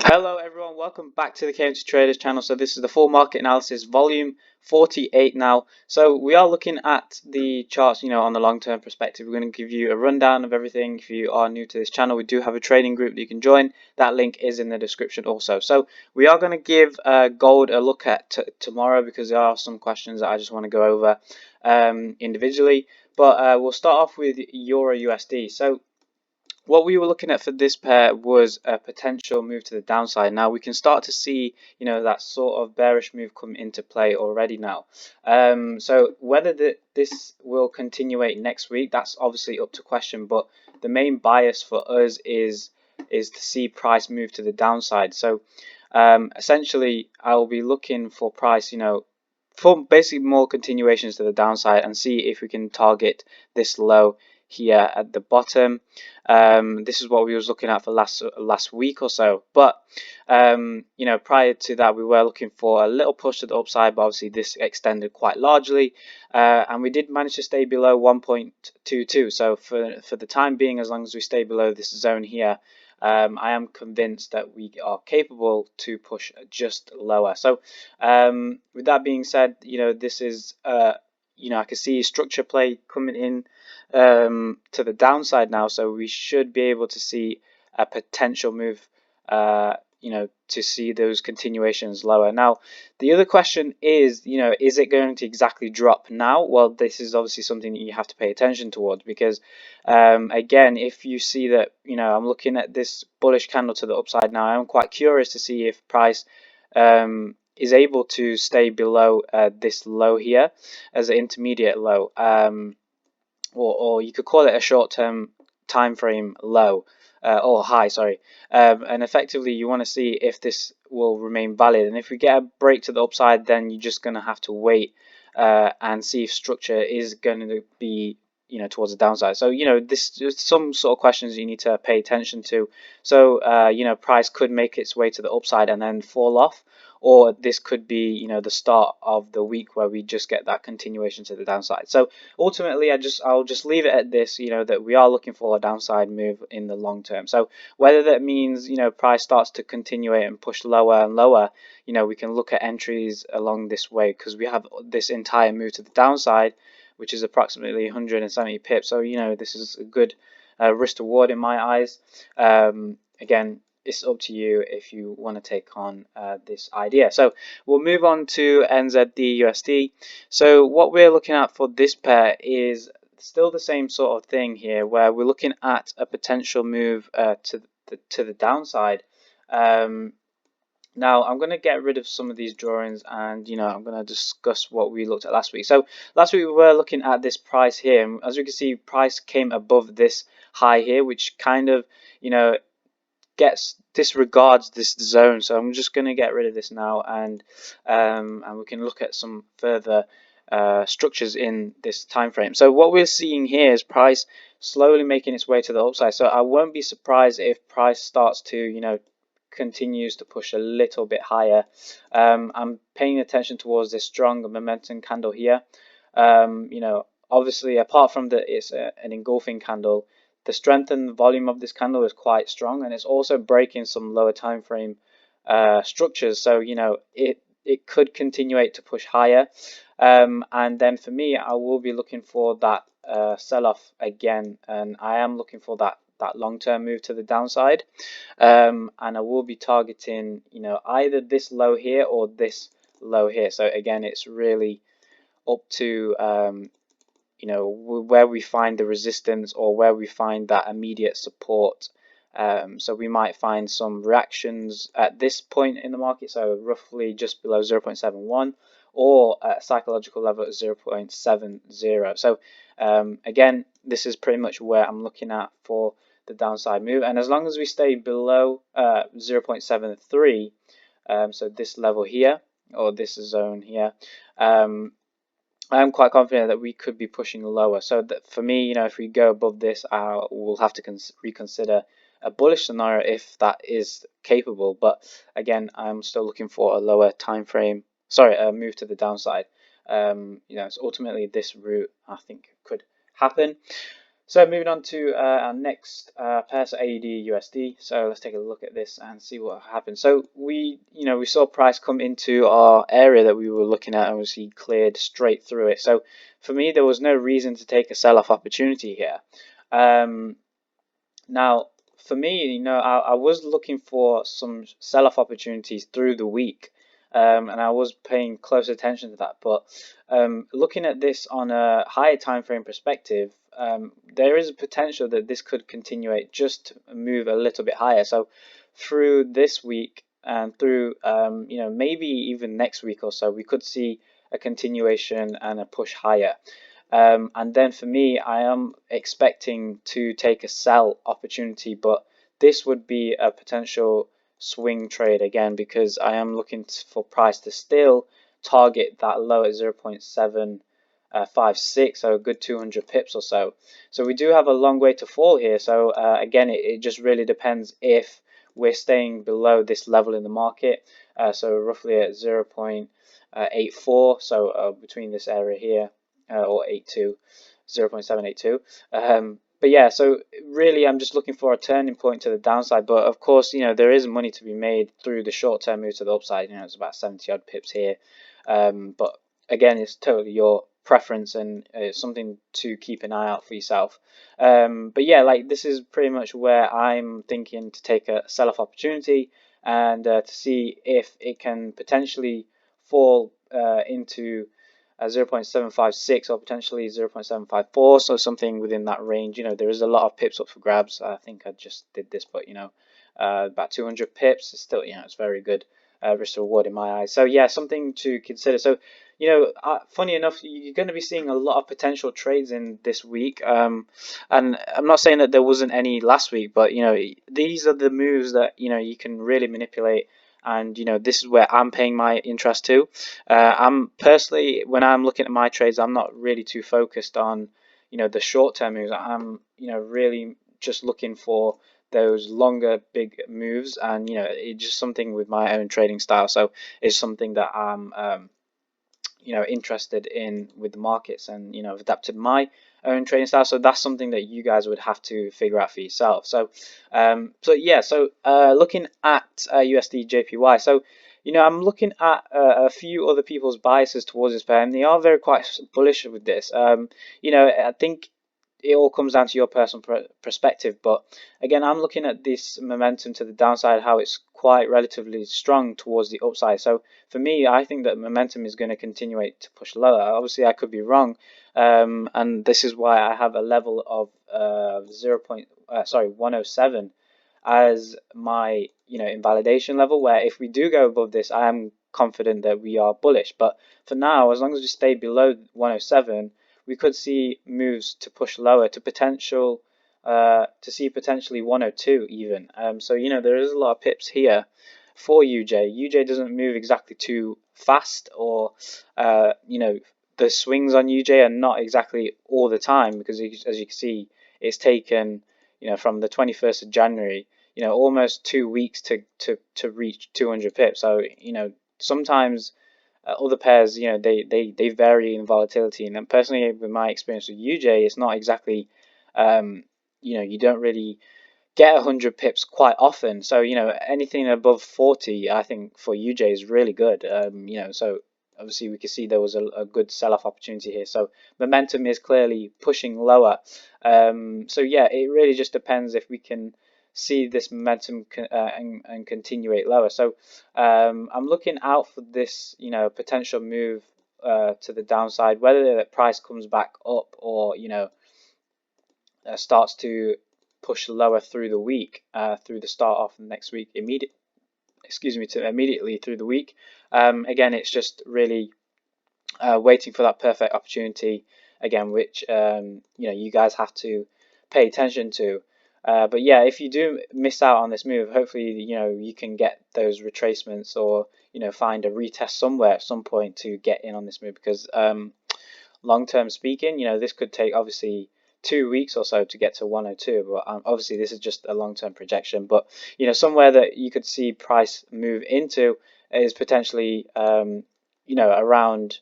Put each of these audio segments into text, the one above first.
Hello everyone, welcome back to the KMTRADERS channel. So this is the full market analysis volume 48 now. So we are looking at the charts, on the long-term perspective. We're going to give you a rundown of everything. If you are new to this channel, we do have a trading group that you can join. That link is in the description also. So we are going to give gold a look at tomorrow because there are some questions that I just want to go over individually. But we'll start off with Euro USD. So what we were looking at for this pair was a potential move to the downside. Now we can start to see, that sort of bearish move come into play already now. So whether this will continuate next week, that's obviously up to question. But the main bias for us is to see price move to the downside. So essentially, I'll be looking for price, for basically more continuations to the downside and see if we can target this low here at the bottom. This is what we was looking at for last week or so, but prior to that we were looking for a little push to the upside, but obviously this extended quite largely, and we did manage to stay below 1.22. so for the time being, as long as we stay below this zone here, I am convinced that we are capable to push just lower. So with that being said, this is I can see structure play coming in to the downside now, so we should be able to see a potential move, to see those continuations lower. Now, the other question is, is it going to exactly drop now? Well, this is obviously something that you have to pay attention towards because, again, if you see that, I'm looking at this bullish candle to the upside now, I'm quite curious to see if price is able to stay below this low here as an intermediate low, or you could call it a short-term time frame low, or high, sorry. And effectively you want to see if this will remain valid, and if we get a break to the upside, then you're just going to have to wait and see if structure is going to be towards the downside. So this is some sort of questions you need to pay attention to. So price could make its way to the upside and then fall off, or this could be the start of the week where we just get that continuation to the downside. So ultimately I'll just leave it at this, that we are looking for a downside move in the long term. So whether that means price starts to continue and push lower and lower, we can look at entries along this way because we have this entire move to the downside, which is approximately 170 pips. So this is a good risk reward in my eyes. Again, it's up to you if you want to take on this idea. So we'll move on to NZD USD. So what we're looking at for this pair is still the same sort of thing here, where we're looking at a potential move to the downside. Now I'm going to get rid of some of these drawings, and I'm going to discuss what we looked at last week. So last week we were looking at this price here, and as you can see, price came above this high here, which kind of disregards this zone. So I'm just going to get rid of this now, and we can look at some further structures in this time frame. So what we're seeing here is price slowly making its way to the upside. So I won't be surprised if price starts to continues to push a little bit higher. I'm paying attention towards this strong momentum candle here. Obviously, apart from that it's an engulfing candle, the strength and volume of this candle is quite strong, and it's also breaking some lower time frame structures. So it could continuate to push higher, and then for me, I will be looking for that sell-off again, and I am looking for that long-term move to the downside, and I will be targeting either this low here or this low here. So again, it's really up to where we find the resistance or where we find that immediate support. So we might find some reactions at this point in the market, so roughly just below 0.71, or at a psychological level at 0.70. So again, this is pretty much where I'm looking at for the downside move, and as long as we stay below 0.73, so this level here or this zone here, I'm quite confident that we could be pushing lower. So that for me, if we go above this, we'll have to reconsider a bullish scenario if that is capable. But again, I'm still looking for a lower time frame, a move to the downside. So ultimately this route I think could happen. So moving on to our next pair, so AUD USD. So let's take a look at this and see what happens. So we saw price come into our area that we were looking at, and we see cleared straight through it. So for me, there was no reason to take a sell-off opportunity here. Now, for me, I was looking for some sell-off opportunities through the week, and I was paying close attention to that. But looking at this on a higher time frame perspective, there is a potential that this could continuate, just move a little bit higher. So through this week and through maybe even next week or so, we could see a continuation and a push higher. And then for me, I am expecting to take a sell opportunity, but this would be a potential swing trade again, because I am looking for price to still target that low at 0.756, so a good 200 pips or so. So we do have a long way to fall here. So again, it just really depends if we're staying below this level in the market. So roughly at 0.84, so between this area here, or 82, 0.782. But yeah, so really I'm just looking for a turning point to the downside. But of course, there is money to be made through the short-term move to the upside. It's about 70 odd pips here. But again, it's totally your preference, and it's something to keep an eye out for yourself. But yeah, like this is pretty much where I'm thinking to take a sell-off opportunity, and to see if it can potentially fall into 0.756 or potentially 0.754, so something within that range. There is a lot of pips up for grabs. I think I just did this, but about 200 pips is still, it's very good risk to reward in my eyes. So yeah, something to consider. So funny enough, you're going to be seeing a lot of potential trades in this week. And I'm not saying that there wasn't any last week, but these are the moves that you can really manipulate. And this is where I'm paying my interest to. I'm personally, when I'm looking at my trades, I'm not really too focused on the short-term moves. I'm really just looking for those longer big moves, and it's just something with my own trading style. So it's something that I'm interested in with the markets, and I've adapted my own trading style. So that's something that you guys would have to figure out for yourself. So looking at USD JPY. So I'm looking at a few other people's biases towards this pair, and they are very quite bullish with this. I think it all comes down to your personal perspective, but again, I'm looking at this momentum to the downside, how it's quite relatively strong towards the upside. So for me, I think that momentum is going to continue to push lower. Obviously, I could be wrong, and this is why I have a level of 107 as my invalidation level, where if we do go above this, I am confident that we are bullish. But for now, as long as we stay below 107, we could see moves to push lower to see potentially 102 even. So there is a lot of pips here for UJ. UJ doesn't move exactly too fast, or the swings on UJ are not exactly all the time, because as you can see, it's taken from the 21st of January almost 2 weeks to reach 200 pips. So sometimes other pairs, they vary in volatility, and personally, with my experience with UJ, it's not exactly, you don't really get 100 pips quite often. So anything above 40, I think for UJ is really good. So obviously we can see there was a good sell-off opportunity here. So momentum is clearly pushing lower. So yeah, it really just depends if we can see this momentum and continuate lower. So I'm looking out for this potential move to the downside, whether the price comes back up or starts to push lower through the week, through the start off next week, immediately through the week. Again, it's just really waiting for that perfect opportunity again, which you guys have to pay attention to. But yeah, if you do miss out on this move, hopefully you can get those retracements, or find a retest somewhere at some point to get in on this move, because long term speaking, this could take obviously 2 weeks or so to get to 102, but obviously this is just a long-term projection. But somewhere that you could see price move into is potentially around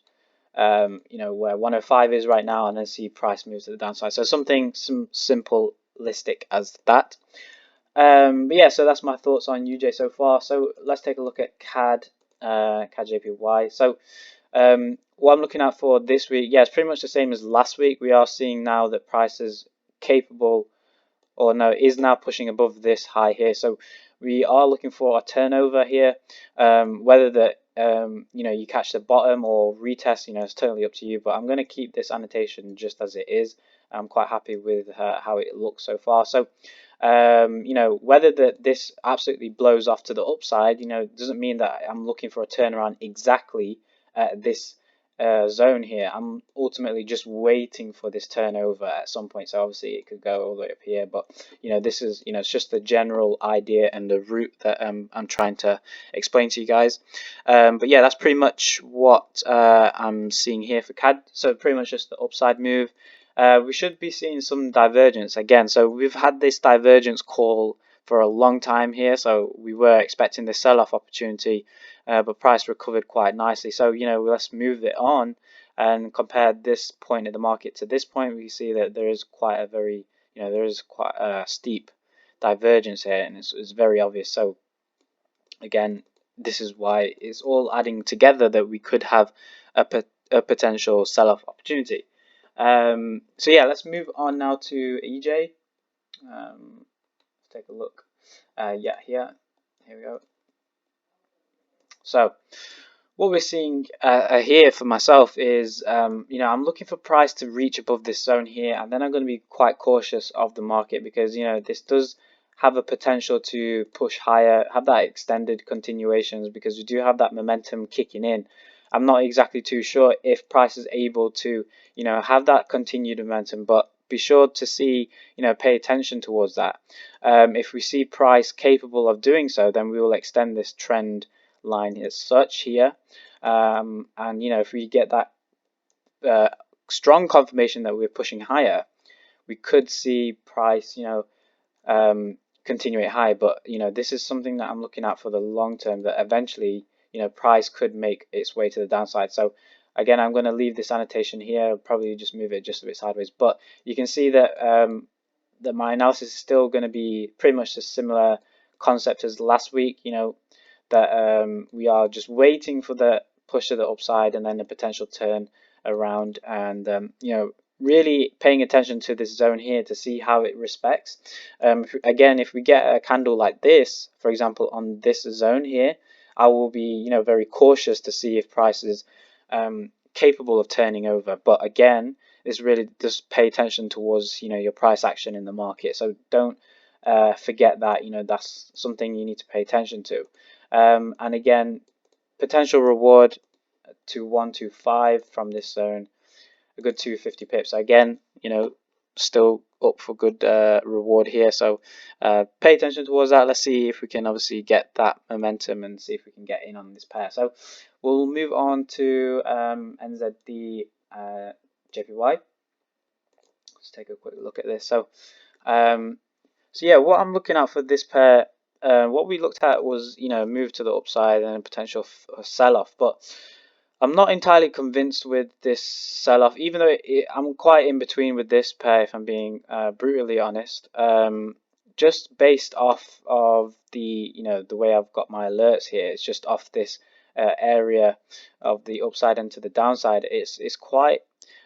you know, where 105 is right now, and then see price moves to the downside. So some simplistic as that. But yeah, so that's my thoughts on UJ so far. So let's take a look at CAD JPY. So what I'm looking at for this week, yeah, it's pretty much the same as last week. We are seeing now that price is capable, or no, is now pushing above this high here. So we are looking for a turnover here. Whether that you know, you catch the bottom or retest, you know, it's totally up to you. But I'm going to keep this annotation just as it is. I'm quite happy with how it looks so far. So you know, whether this absolutely blows off to the upside, you know, doesn't mean that I'm looking for a turnaround exactly at this zone here. I'm ultimately just waiting for this turnover at some point. So obviously it could go all the way up here, but you know, this is, you know, it's just the general idea and the route that I'm trying to explain to you guys. But yeah, that's pretty much what I'm seeing here for CAD. So pretty much just the upside move. We should be seeing some divergence again. So we've had this divergence call for a long time here. So we were expecting the sell-off opportunity, but price recovered quite nicely. So, you know, let's move it on and compare this point of the market to this point. We see that there is quite a very, you know, there is quite a steep divergence here, and it's very obvious. So again, this is why it's all adding together that we could have a potential sell-off opportunity. So yeah, let's move on now to EJ. Let's take a look. Yeah, here we go. So what we're seeing here for myself is, you know, I'm looking for price to reach above this zone here, and then I'm going to be quite cautious of the market because, you know, this does have a potential to push higher, have that extended continuations because we do have that momentum kicking in. I'm not exactly too sure if price is able to, you know, have that continued momentum, but be sure to see, you know, pay attention towards that. If we see price capable of doing so, then we will extend this trend line as such here. And you know, if we get that strong confirmation that we're pushing higher, we could see price, you know, continue it high. But you know, this is something that I'm looking at for the long term, that eventually, you know, price could make its way to the downside. So again, I'm going to leave this annotation here, probably just move it just a bit sideways, but you can see that that my analysis is still going to be pretty much a similar concept as last week. You know, that we are just waiting for the push to the upside and then a potential turn around, and you know, really paying attention to this zone here to see how it respects. Again, if we get a candle like this, for example, on this zone here, I will be, you know, very cautious to see if price is capable of turning over. But again, this really just pay attention towards, you know, your price action in the market. So don't forget that, you know, that's something you need to pay attention to. And again, potential reward to 125 from this zone, a good 250 pips. Again, you know, still up for good reward here. So pay attention towards that. Let's see if we can obviously get that momentum and see if we can get in on this pair. So we'll move on to NZD JPY. Let's take a quick look at this. So yeah, what I'm looking at for this pair, what we looked at was, you know, move to the upside and a potential sell-off, but I'm not entirely convinced with this sell-off, even though I'm quite in between with this pair, if I'm being brutally honest. Just based off of the, you know, the way I've got my alerts here, it's just off this area of the upside and to the downside. It's quite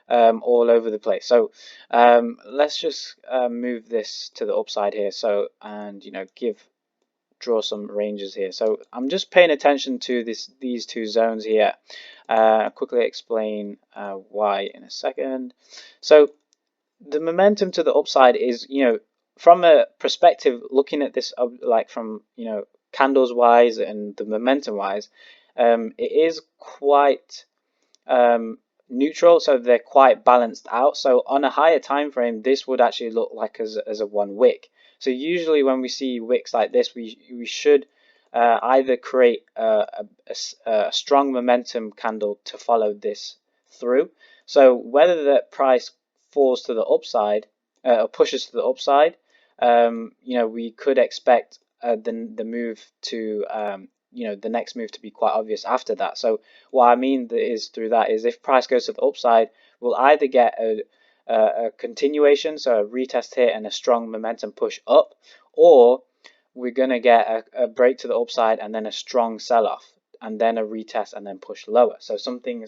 all over the place. So let's just move this to the upside here. So, and you know, draw some ranges here. So I'm just paying attention to these two zones here. I'll quickly explain why in a second. So the momentum to the upside is, you know, from a perspective looking at this like from, you know, candles wise and the momentum wise, it is quite neutral, so they're quite balanced out. So on a higher time frame, this would actually look like as a one wick. So usually when we see wicks like this, we should either create a strong momentum candle to follow this through. So whether that price falls to the upside or pushes to the upside, you know, we could expect the move to the next move to be quite obvious after that. So what I mean is through that is if price goes to the upside, we'll either get a continuation, so a retest here and a strong momentum push up, or we're going to get a break to the upside and then a strong sell-off and then a retest and then push lower. So something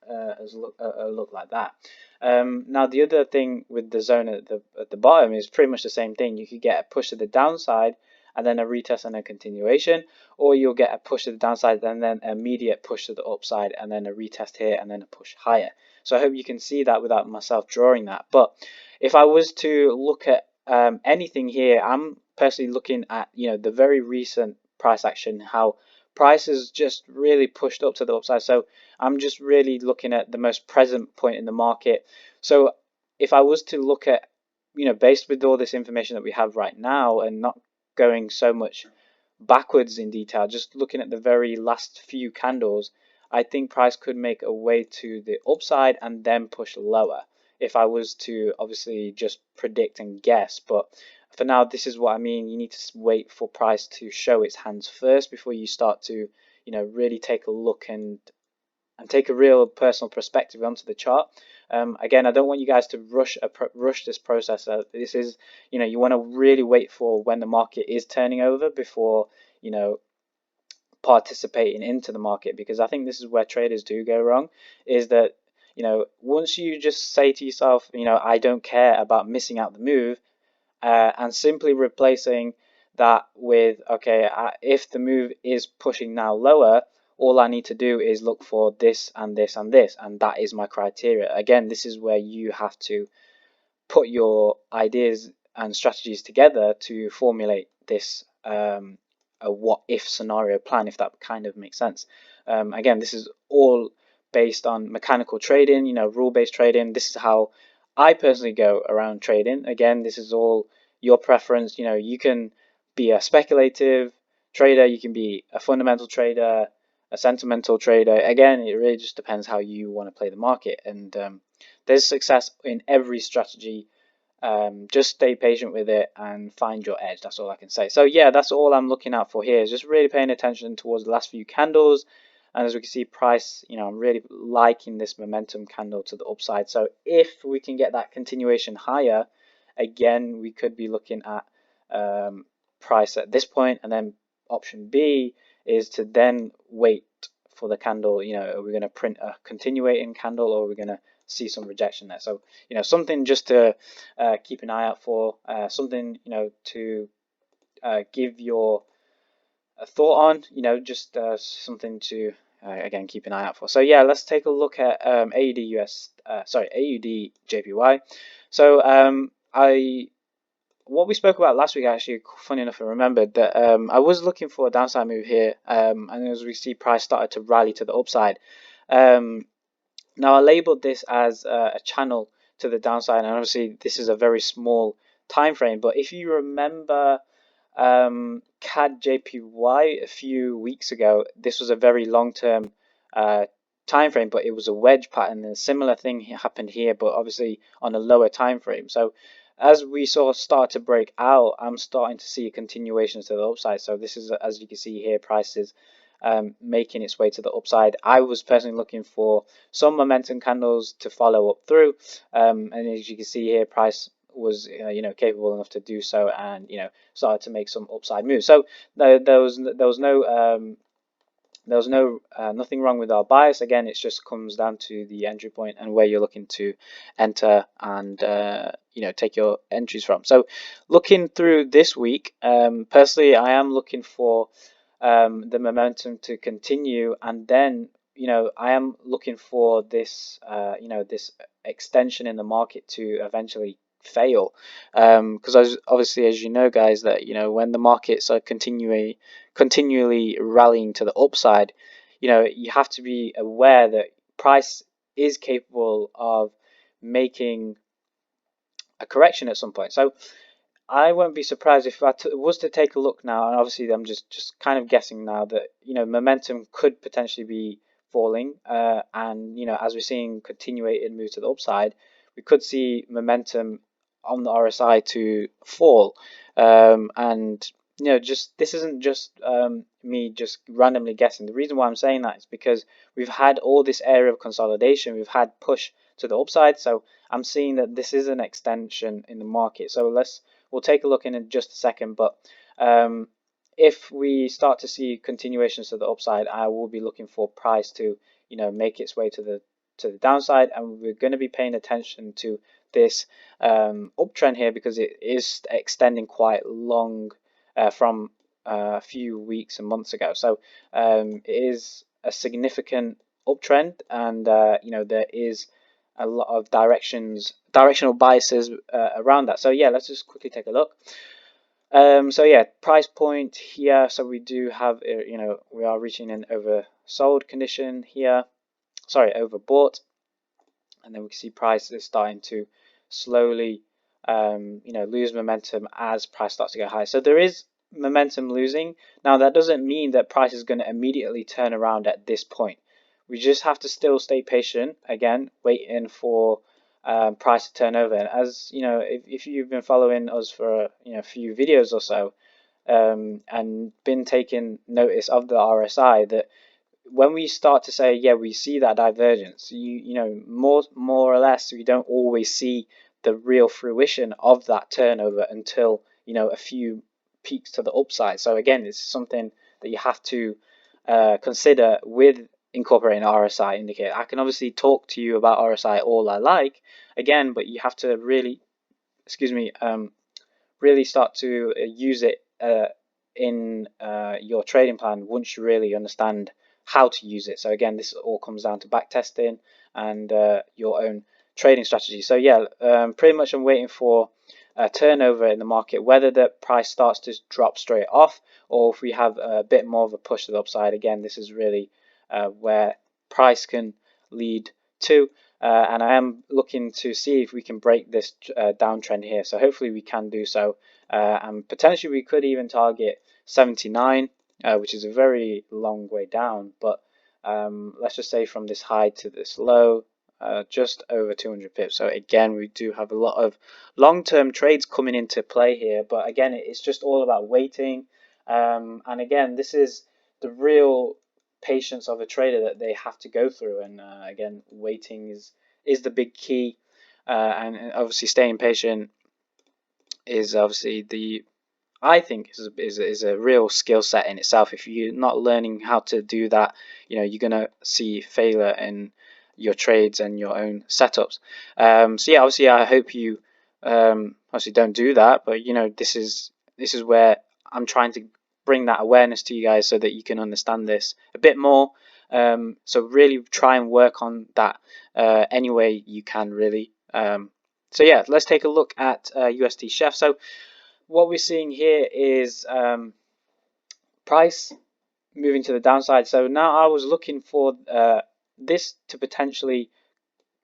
look like that. Now the other thing with the zone at the bottom is pretty much the same thing. You could get a push to the downside and then a retest and a continuation, or you'll get a push to the downside and then an immediate push to the upside and then a retest here and then a push higher. So I hope you can see that without myself drawing that. But if I was to look at anything here, I'm personally looking at the very recent price action, how price is just really pushed up to the upside. So I'm just really looking at the most present point in the market. So if I was to look at, based with all this information that we have right now and not going so much backwards in detail, just looking at the very last few candles, I think price could make a way to the upside and then push lower if I was to obviously just predict and guess. But for now, this is what I mean. You need to wait for price to show its hands first before you start to really take a look and take a real personal perspective onto the chart. Again, I don't want you guys to rush this process. This is, you want to really wait for when the market is turning over before, participating into the market, because I think this is where traders do go wrong, is that, once you just say to yourself, I don't care about missing out the move, and simply replacing that with, okay, if the move is pushing now lower, all I need to do is look for this and this and this, and that is my criteria. Again, this is where you have to put your ideas and strategies together to formulate this a what if scenario plan, if that kind of makes sense. Again, this is all based on mechanical trading, rule-based trading. This is how I personally go around trading. Again, this is all your preference. You can be a speculative trader, you can be a fundamental trader, a sentimental trader. Again, it really just depends how you want to play the market. And there's success in every strategy. Just stay patient with it and find your edge. That's all I can say. So yeah, that's all I'm looking out for here, is just really paying attention towards the last few candles. And as we can see, price, I'm really liking this momentum candle to the upside. So if we can get that continuation higher, again, we could be looking at price at this point. And then option B is to then wait for the candle. Are we going to print a continuating candle, or are we going to see some rejection there? So something just to keep an eye out for, something to give your thought on, just something to again keep an eye out for. So yeah, let's take a look at AUD JPY. So what we spoke about last week, actually, funny enough, I remembered that I was looking for a downside move here, and as we see, price started to rally to the upside. Now I labeled this as a channel to the downside, and obviously this is a very small time frame. But if you remember CAD JPY a few weeks ago, this was a very long-term time frame, but it was a wedge pattern. And a similar thing happened here, but obviously on a lower time frame. So as we start to break out, I'm starting to see a continuation to the upside. So this is, as you can see here, prices making its way to the upside. I was personally looking for some momentum candles to follow up through, and as you can see here, price was capable enough to do so, and started to make some upside moves. So there was nothing wrong with our bias. Again, it just comes down to the entry point and where you're looking to enter and take your entries from. So looking through this week, personally, I am looking for the momentum to continue, and then I am looking for this this extension in the market to eventually fail, because obviously, as you know, guys, that when the markets are continually rallying to the upside, you have to be aware that price is capable of making a correction at some point. So I won't be surprised if I was to take a look now, and obviously I'm just kind of guessing now that momentum could potentially be falling, and as we're seeing continuated move to the upside, we could see momentum on the RSI to fall, and just this isn't just me just randomly guessing. The reason why I'm saying that is because we've had all this area of consolidation, we've had push to the upside, so I'm seeing that this is an extension in the market. So we'll take a look in just a second, but um, if we start to see continuations to the upside, I will be looking for price to make its way to the downside, and we're going to be paying attention to this uptrend here because it is extending quite long from a few weeks and months ago. So it is a significant uptrend, and there is a lot of directional biases around that. So yeah, let's just quickly take a look. So yeah, price point here. So we do have, we are reaching an oversold condition here. Sorry, overbought, and then we can see prices starting to slowly, lose momentum as price starts to go higher. So there is momentum losing. Now that doesn't mean that price is going to immediately turn around at this point. We just have to still stay patient. Again, waiting for price to turn over. And as you know, if you've been following us for a few videos or so, and been taking notice of the RSI, that when we start to say, yeah, we see that divergence, more or less, we don't always see the real fruition of that turnover until a few peaks to the upside. So again, it's something that you have to consider with incorporating RSI indicator. I can obviously talk to you about RSI all I like, again, but you have to really, excuse me, really start to use it in your trading plan once you really understand how to use it. So again, this all comes down to back testing and your own trading strategy. So yeah, pretty much I'm waiting for a turnover in the market, whether the price starts to drop straight off or if we have a bit more of a push to the upside. Again, this is really where price can lead to. And I am looking to see if we can break this downtrend here. So hopefully we can do so. And potentially we could even target 79, which is a very long way down. But let's just say from this high to this low, just over 200 pips. So again, we do have a lot of long-term trades coming into play here. But again, it's just all about waiting. And again, this is the real patience of a trader that they have to go through. And again, waiting is the big key. And obviously staying patient is obviously I think is a real skill set in itself. If you're not learning how to do that, you're gonna see failure in your trades and your own setups. So yeah, obviously I hope you obviously don't do that, but this is where I'm trying to bring that awareness to you guys so that you can understand this a bit more. So really try and work on that any way you can, really. So yeah, let's take a look at USD Chef. So what we're seeing here is price moving to the downside. So now I was looking for this to potentially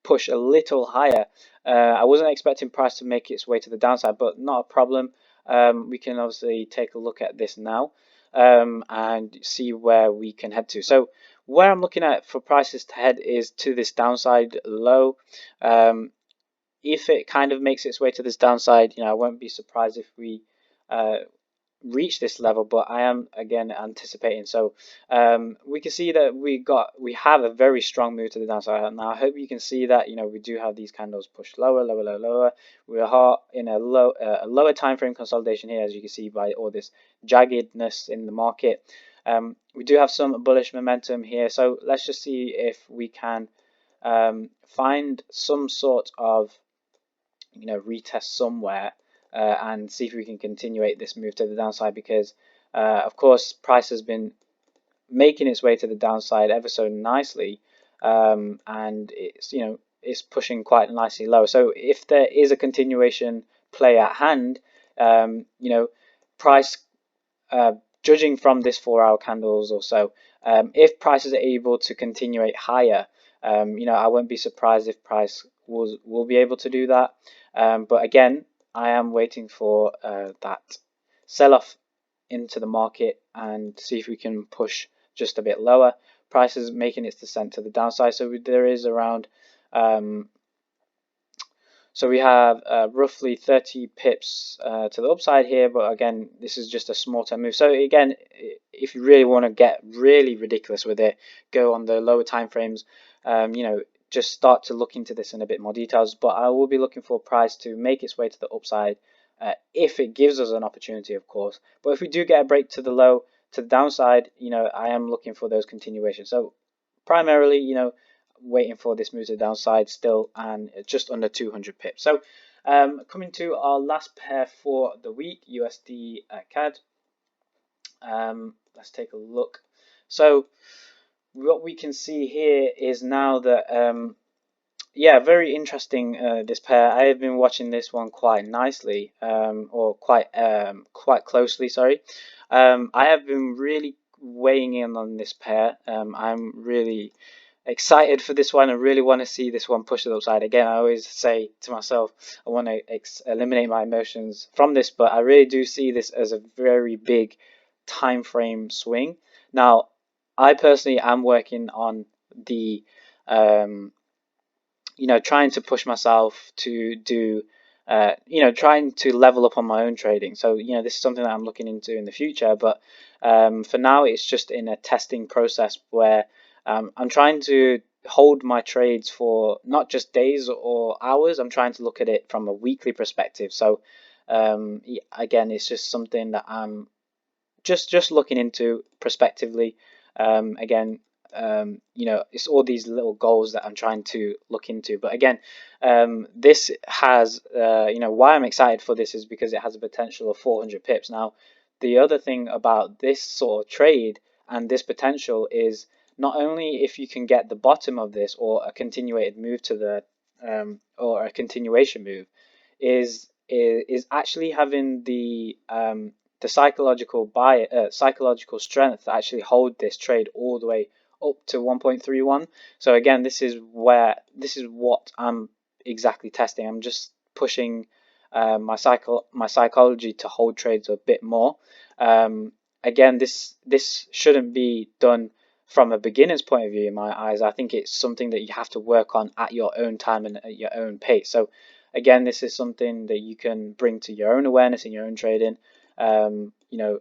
push a little higher. I wasn't expecting price to make its way to the downside, but not a problem. We can obviously take a look at this now and see where we can head to. So where I'm looking at for prices to head is to this downside low. If it kind of makes its way to this downside, I won't be surprised if we reach this level, but I am again anticipating. So we can see that we have a very strong move to the downside. Now I hope you can see that we do have these candles pushed lower, lower, lower, lower. We are in a lower time frame consolidation here, as you can see by all this jaggedness in the market. We do have some bullish momentum here, so let's just see if we can find some sort of retest somewhere and see if we can continuate this move to the downside, because of course price has been making its way to the downside ever so nicely, and it's pushing quite nicely low. So if there is a continuation play at hand, price judging from this 4-hour candles or so, if prices are able to continuate higher, I won't be surprised if price will be able to do that. But again, I am waiting for that sell-off into the market and see if we can push just a bit lower. Price is making its descent to the downside, so there is around So we have roughly 30 pips to the upside here, but again, this is just a small term move. So again, if you really want to get really ridiculous with it, go on the lower time frames. You know, just start to look into this in a bit more details. But I will be looking for price to make its way to the upside if it gives us an opportunity, of course. But if we do get a break to the low, to the downside, you know, I am looking for those continuations. So primarily, you know, waiting for this move to the downside still, and just under 200 pips. So coming to our last pair for the week, USD CAD. Let's take a look. So what we can see here is now that yeah, very interesting, this pair. I have been watching this one quite nicely, or quite closely, sorry. I have been really weighing in on this pair. I'm really excited for this one. I really want to see this one push to the upside. Again, I always say to myself, I want to eliminate my emotions from this, but I really do see this as a very big time frame swing. Now, I personally am working on the you know, trying to push myself to do, you know, trying to level up on my own trading. So, you know, this is something that I'm looking into in the future. But for now, it's just in a testing process where I'm trying to hold my trades for not just days or hours. I'm trying to look at it from a weekly perspective. So, again, it's just something that I'm just looking into prospectively. Again, you know, it's all these little goals that I'm trying to look into. But again, this has, you know, why I'm excited for this is because it has a potential of 400 pips. Now, the other thing about this sort of trade and this potential is not only if you can get the bottom of this or a continuated move to the or a continuation move, is actually having the psychological strength to actually hold this trade all the way up to 1.31. So again, this is what I'm exactly testing. I'm just pushing my psychology to hold trades a bit more. Again, this shouldn't be done from a beginner's point of view in my eyes. I think it's something that you have to work on at your own time and at your own pace. So again, this is something that you can bring to your own awareness in your own trading. You know,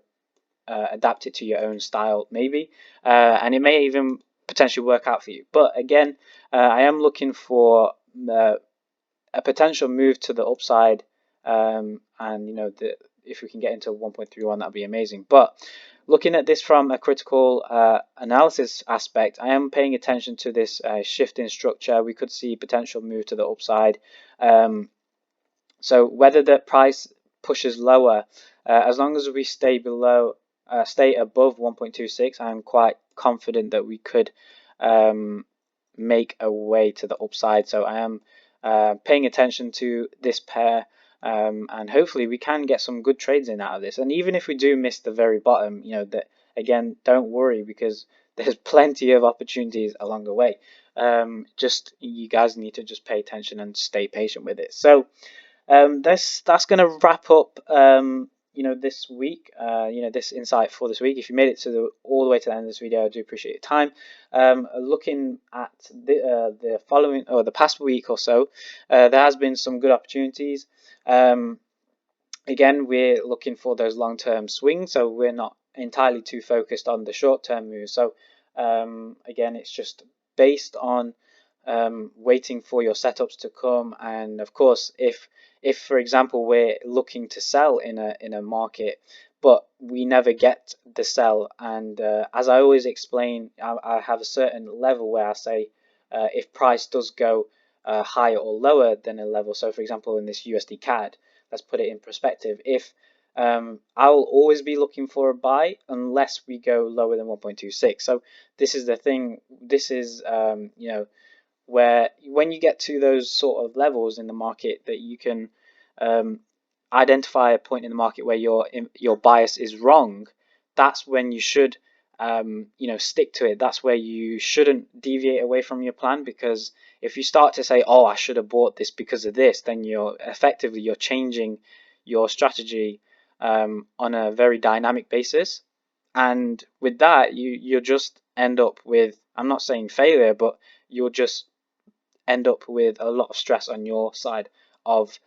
adapt it to your own style, maybe, and it may even potentially work out for you. But again, I am looking for a potential move to the upside, and you know, if we can get into 1.31, that'd be amazing. But looking at this from a critical analysis aspect, I am paying attention to this shift in structure. We could see potential move to the upside. So whether the price pushes lower, as long as we stay above 1.26, I'm quite confident that we could make a way to the upside. So I am paying attention to this pair, and hopefully we can get some good trades in out of this. And even if we do miss the very bottom, you know, that again, don't worry, because there's plenty of opportunities along the way. Just you guys need to just pay attention and stay patient with it. So that's going to wrap up you know, this week, you know, this insight for this week. If you made it to all the way to the end of this video, I do appreciate your time. Looking at the following, or the past week or so, there has been some good opportunities. Again, we're looking for those long-term swings, so we're not entirely too focused on the short-term moves. So again, it's just based on waiting for your setups to come, and of course, if for example we're looking to sell in a market, but we never get the sell, and as I always explain, I have a certain level where I say if price does go higher or lower than a level. So for example, in this USD CAD, let's put it in perspective. If I'll always be looking for a buy unless we go lower than 1.26. So this is the thing. This is you know, where when you get to those sort of levels in the market that you can identify a point in the market where your bias is wrong, that's when you should you know, stick to it. That's where you shouldn't deviate away from your plan, because if you start to say, oh, I should have bought this because of this, then you're changing your strategy on a very dynamic basis, and with that you'll just end up with, I'm not saying failure, but you'll just end up with a lot of stress on your side of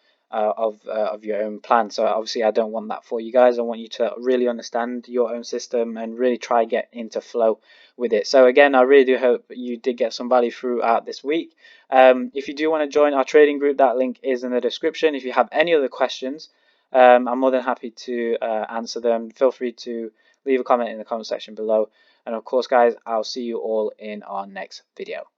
your own plan. So obviously I don't want that for you guys. I want you to really understand your own system and really try get into flow with it. So again, I really do hope you did get some value throughout this week. If you do want to join our trading group, that link is in the description. If you have any other questions, I'm more than happy to answer them. Feel free to leave a comment in the comment section below. And of course, guys, I'll see you all in our next video.